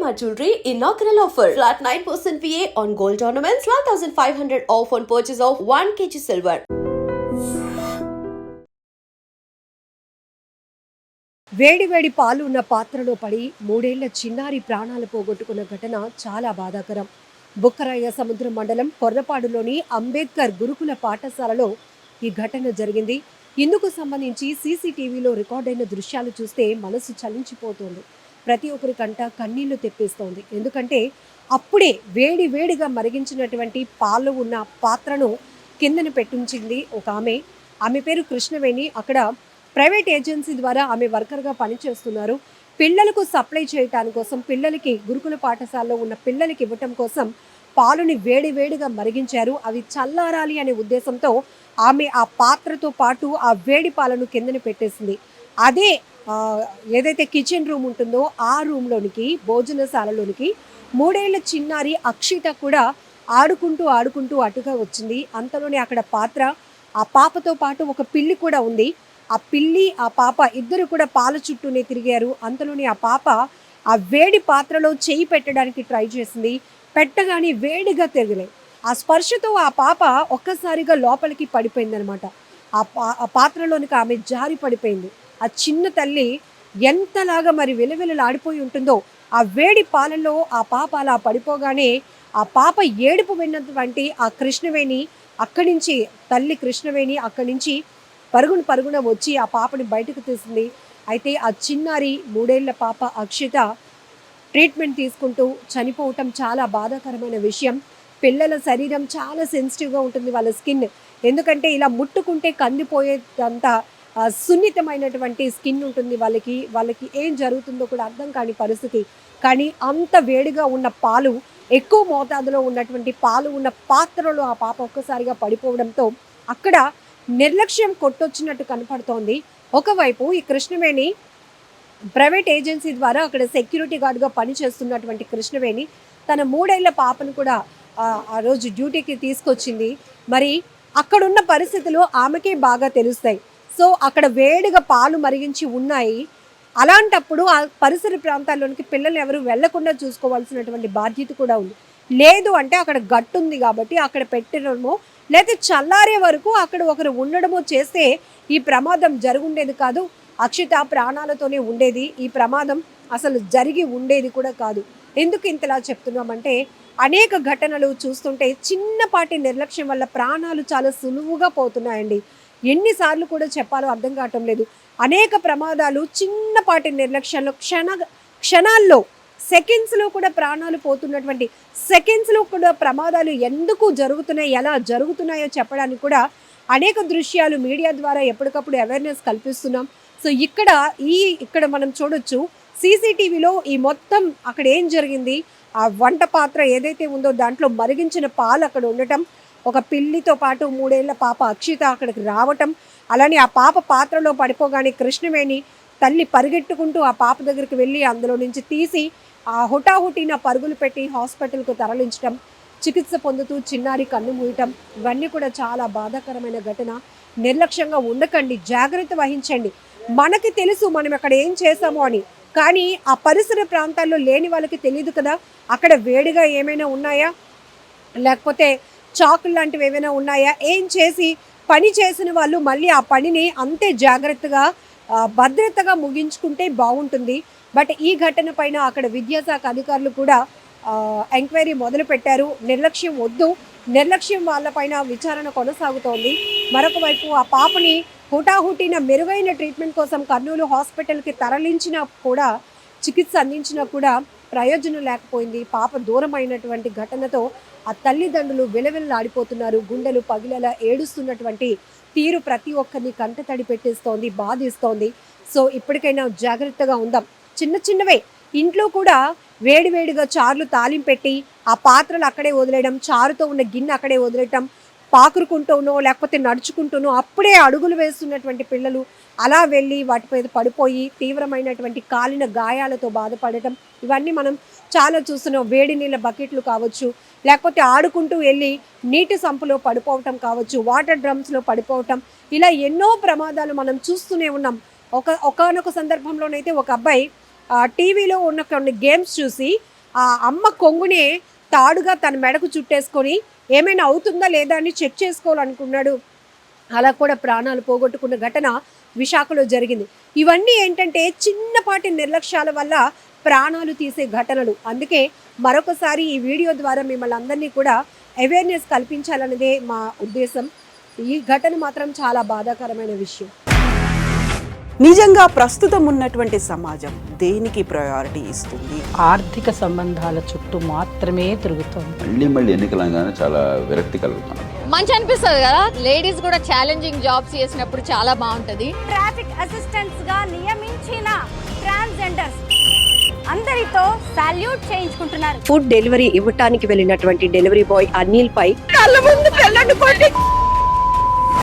Shalimar Jewelry inaugural offer. Flat 9% VA on gold ornaments, 12,500 off on purchase of 1 kg silver. వేడి వేడి పాలు ఉన్న పాత్రలో పడి 3 ఏళ్ల చిన్నారి ప్రాణాలు పోగొట్టుకున్న ఘటన చాలా బాధాకరం. బుక్కరాయ సముద్రం మండలం కొర్రపాడులోని అంబేద్కర్ గురుకుల పాఠశాలలో ఈ ఘటన జరిగింది. ఇందుకు సంబంధించి సీసీటీవీలో రికార్డైన దృశ్యాలు చూస్తే మనసు చలించిపోతోంది. ప్రతి ఒక్కరి కంట కన్నీళ్లు తెప్పిస్తోంది. ఎందుకంటే అప్పుడే వేడిగా మరిగించినటువంటి పాలు ఉన్న పాత్రను కిందన పెట్టించింది ఒక ఆమె పేరు కృష్ణవేణి. అక్కడ ప్రైవేట్ ఏజెన్సీ ద్వారా ఆమె వర్కర్గా పనిచేస్తున్నారు. పిల్లలకు సప్లై చేయటాని కోసం, పిల్లలకి గురుకుల పాఠశాలలో ఉన్న పిల్లలకి ఇవ్వటం కోసం పాలుని వేడిగా మరిగించారు. అవి చల్లారాలి అనే ఉద్దేశంతో ఆమె ఆ పాత్రతో పాటు ఆ వేడి పాలను కిందన పెట్టేసింది. అదే ఏదైతే కిచెన్ రూమ్ ఉంటుందో ఆ రూమ్లోనికి, భోజనశాలలోనికి 3 ఏళ్ల చిన్నారి అక్షిత కూడా ఆడుకుంటూ అటుగా వచ్చింది. అంతలోనే అక్కడ పాత్ర, ఆ పాపతో పాటు ఒక పిల్లి కూడా ఉంది. ఆ పిల్లి, ఆ పాప ఇద్దరు కూడా పాల చుట్టూనే తిరిగారు. అంతలోనే ఆ పాప ఆ వేడి పాత్రలో చేయి పెట్టడానికి ట్రై చేసింది. పెట్టగానే వేడిగా తిరిగినాయి. ఆ స్పర్శతో ఆ పాప ఒక్కసారిగా లోపలికి పడిపోయిందనమాట. ఆ పాత్రలోనికి ఆమె జారి పడిపోయింది. ఆ చిన్న తల్లి ఎంతలాగా మరి విలవిలలాడిపోయి ఉంటుందో. ఆ వేడి పాలలో ఆ పాప అలా పడిపోగానే ఆ పాప ఏడుపు విన్నటువంటి ఆ కృష్ణవేణి అక్కడి నుంచి, తల్లి కృష్ణవేణి అక్కడి నుంచి పరుగున వచ్చి ఆ పాపని బయటకు తీసింది. అయితే ఆ చిన్నారి 3 ఏళ్ల పాప అక్షిత ట్రీట్మెంట్ తీసుకుంటూ చనిపోవటం చాలా బాధాకరమైన విషయం. పిల్లల శరీరం చాలా సెన్సిటివ్గా ఉంటుంది, వాళ్ళ స్కిన్. ఎందుకంటే ఇలా ముట్టుకుంటే కందిపోయేంత సున్నితమైనటువంటి స్కిన్ ఉంటుంది వాళ్ళకి ఏం జరుగుతుందో కూడా అర్థం కాని పరిస్థితి. కానీ అంత వేడిగా ఉన్న పాలు, ఎక్కువ మోతాదులో ఉన్నటువంటి పాలు ఉన్న పాత్రలో ఆ పాప ఒక్కసారిగా పడిపోవడంతో అక్కడ నిర్లక్ష్యం కొట్టొచ్చినట్టు కనపడుతోంది. ఒకవైపు ఈ కృష్ణవేణి ప్రైవేట్ ఏజెన్సీ ద్వారా అక్కడ సెక్యూరిటీ గార్డ్గా పనిచేస్తున్నటువంటి కృష్ణవేణి తన 3 ఏళ్ల పాపను కూడా ఆ రోజు డ్యూటీకి తీసుకొచ్చింది. మరి అక్కడున్న పరిస్థితులు ఆమెకే బాగా తెలుస్తాయి. సో అక్కడ వేడిగా పాలు మరిగించి ఉన్నాయి. అలాంటప్పుడు ఆ పరిసర ప్రాంతాల్లోనికి పిల్లలు ఎవరు వెళ్లకుండా చూసుకోవాల్సినటువంటి బాధ్యత కూడా ఉంది. లేదు అంటే అక్కడ గట్టు ఉంది కాబట్టి అక్కడ పెట్టడమో, లేదా చల్లారే వరకు అక్కడ ఒకరు ఉండడమో చేస్తే ఈ ప్రమాదం జరుగుండేది కాదు. అక్షిత ప్రాణాలతోనే ఉండేది. ఈ ప్రమాదం అసలు జరిగి ఉండేది కూడా కాదు. ఎందుకు ఇంతలా చెప్తున్నామంటే, అనేక ఘటనలు చూస్తుంటే చిన్నపాటి నిర్లక్ష్యం వల్ల ప్రాణాలు చాలా సులువుగా పోతున్నాయండి. ఎన్నిసార్లు కూడా చెప్పాలో అర్థం కావటం లేదు. అనేక ప్రమాదాలు చిన్నపాటి నిర్లక్ష్యంలో క్షణాల్లో, సెకండ్స్లో కూడా ప్రాణాలు పోతున్నటువంటి, సెకండ్స్లో కూడా ప్రమాదాలు ఎందుకు జరుగుతున్నాయి, ఎలా జరుగుతున్నాయో చెప్పడానికి కూడా అనేక దృశ్యాలు మీడియా ద్వారా ఎప్పటికప్పుడు అవేర్నెస్ కల్పిస్తున్నాం. సో ఇక్కడ మనం చూడొచ్చు సీసీటీవీలో ఈ మొత్తం అక్కడ ఏం జరిగింది, ఆ వంట పాత్ర ఏదైతే ఉందో దాంట్లో మరిగించిన పాలు అక్కడ ఉండటం, ఒక పిల్లితో పాటు 3 ఏళ్ల పాప అక్షిత అక్కడికి రావటం, అలానే ఆ పాప పాత్రలో పడిపోగానే కృష్ణవేణి తల్లి పరిగెట్టుకుంటూ ఆ పాప దగ్గరికి వెళ్ళి అందులో నుంచి తీసి ఆ హుటాహుటిన పరుగులు పెట్టి హాస్పిటల్కు తరలించడం, చికిత్స పొందుతూ చిన్నారి కన్ను మూయటం, ఇవన్నీ కూడా చాలా బాధాకరమైన ఘటన. నిర్లక్ష్యంగా ఉండకండి, జాగ్రత్త వహించండి. మనకి తెలుసు మనం అక్కడ ఏం చేసామో అని, కానీ ఆ పరిసర ప్రాంతాల్లో లేని వాళ్ళకి తెలియదు కదా. అక్కడ వేడిగా ఏమైనా ఉన్నాయా, లేకపోతే చాకులు లాంటివి ఏమైనా ఉన్నాయా, ఏం చేసి పని చేసిన వాళ్ళు మళ్ళీ ఆ పనిని అంతే జాగ్రత్తగా భద్రతగా ముగించుకుంటే బాగుంటుంది. బట్ ఈ ఘటన పైన అక్కడ విద్యాశాఖ అధికారులు కూడా ఎంక్వైరీ మొదలుపెట్టారు. నిర్లక్ష్యం వద్దు, నిర్లక్ష్యం వాళ్ళపైన విచారణ కొనసాగుతోంది. మరొక వైపు ఆ పాపని హుటాహుటిన మెరుగైన ట్రీట్మెంట్ కోసం కర్నూలు హాస్పిటల్కి తరలించినా కూడా, చికిత్స అందించినా కూడా ప్రయోజనం లేకపోయింది. పాప దూరమైనటువంటి ఘటనతో ఆ తల్లిదండ్రులు విలవిలలాడిపోతున్నారు. గుండెలు పగిలేలా ఏడుస్తున్నటువంటి తీరు ప్రతి ఒక్కరిని కంటతడి పెట్టేస్తోంది, బాధిస్తోంది. సో ఇప్పటికైనా జాగ్రత్తగా ఉందాం. చిన్నవే ఇంట్లో కూడా వేడిగా చారులు తాలింపెట్టి ఆ పాత్రలు అక్కడే వదిలేయడం, చారుతో ఉన్న గిన్నె అక్కడే వదిలేయటం, పాకురుకుంటూనో లేకపోతే నడుచుకుంటూనో అప్పుడే అడుగులు వేస్తున్నటువంటి పిల్లలు అలా వెళ్ళి వాటిపై పడిపోయి తీవ్రమైనటువంటి కాలిన గాయాలతో బాధపడటం, ఇవన్నీ మనం చాలా చూస్తున్నాం. వేడి నీళ్ళ బకెట్లు కావచ్చు, లేకపోతే ఆడుకుంటూ వెళ్ళి నీటి సంపులో పడిపోవటం కావచ్చు, వాటర్ డ్రమ్స్లో పడిపోవటం, ఇలా ఎన్నో ప్రమాదాలు మనం చూస్తూనే ఉన్నాం. ఒకానొక సందర్భంలోనైతే ఒక అబ్బాయి టీవీలో ఉన్న కొన్ని గేమ్స్ చూసి ఆ అమ్మ కొంగునే తాడుగా తన మెడకు చుట్టేసుకొని ఏమైనా అవుతుందా లేదా అని చెక్ చేసుకోవాలనుకున్నాడు. అలా కూడా ప్రాణాలు పోగొట్టుకున్న ఘటన విశాఖలో జరిగింది. ఇవన్నీ ఏంటంటే చిన్నపాటి నిర్లక్ష్యాల వల్ల ప్రాణాలు తీసే ఘటనలు. అందుకే మరొకసారి ఈ వీడియో ద్వారా మిమ్మల్ని అందరినీ కూడా అవేర్నెస్ కల్పించాలన్నదే మా ఉద్దేశం. ఈ ఘటన మాత్రం చాలా బాధాకరమైన విషయం. నిజంగా ప్రస్తుతం ఉన్నటువంటి సమాజం దేనికి ప్రయారిటీ ఇస్తుంది? ఆర్థిక సంబంధాల చుట్టూ మాత్రమే తిరుగుతోంది. మళ్ళీ ఎన్నికలంగానే చాలా విరక్తి కలుగుతాం. మంచి అనిపిస్తుంది కదా, లేడీస్ కూడా ఛాలెంజింగ్ జాబ్స్ చేసినప్పుడు చాలా బాగుంటది. ట్రాఫిక్ అసిస్టెంట్స్ గా నియమించిన ట్రాన్స్జెండర్స్ అందరితో సాల్యూట్ చేయించుకుంటున్నారు. ఫుడ్ డెలివరీ ఇవ్వటానికి వెళ్ళినటువంటి డెలివరీ బాయ్ అనిల్ పై కళ్ళ ముందు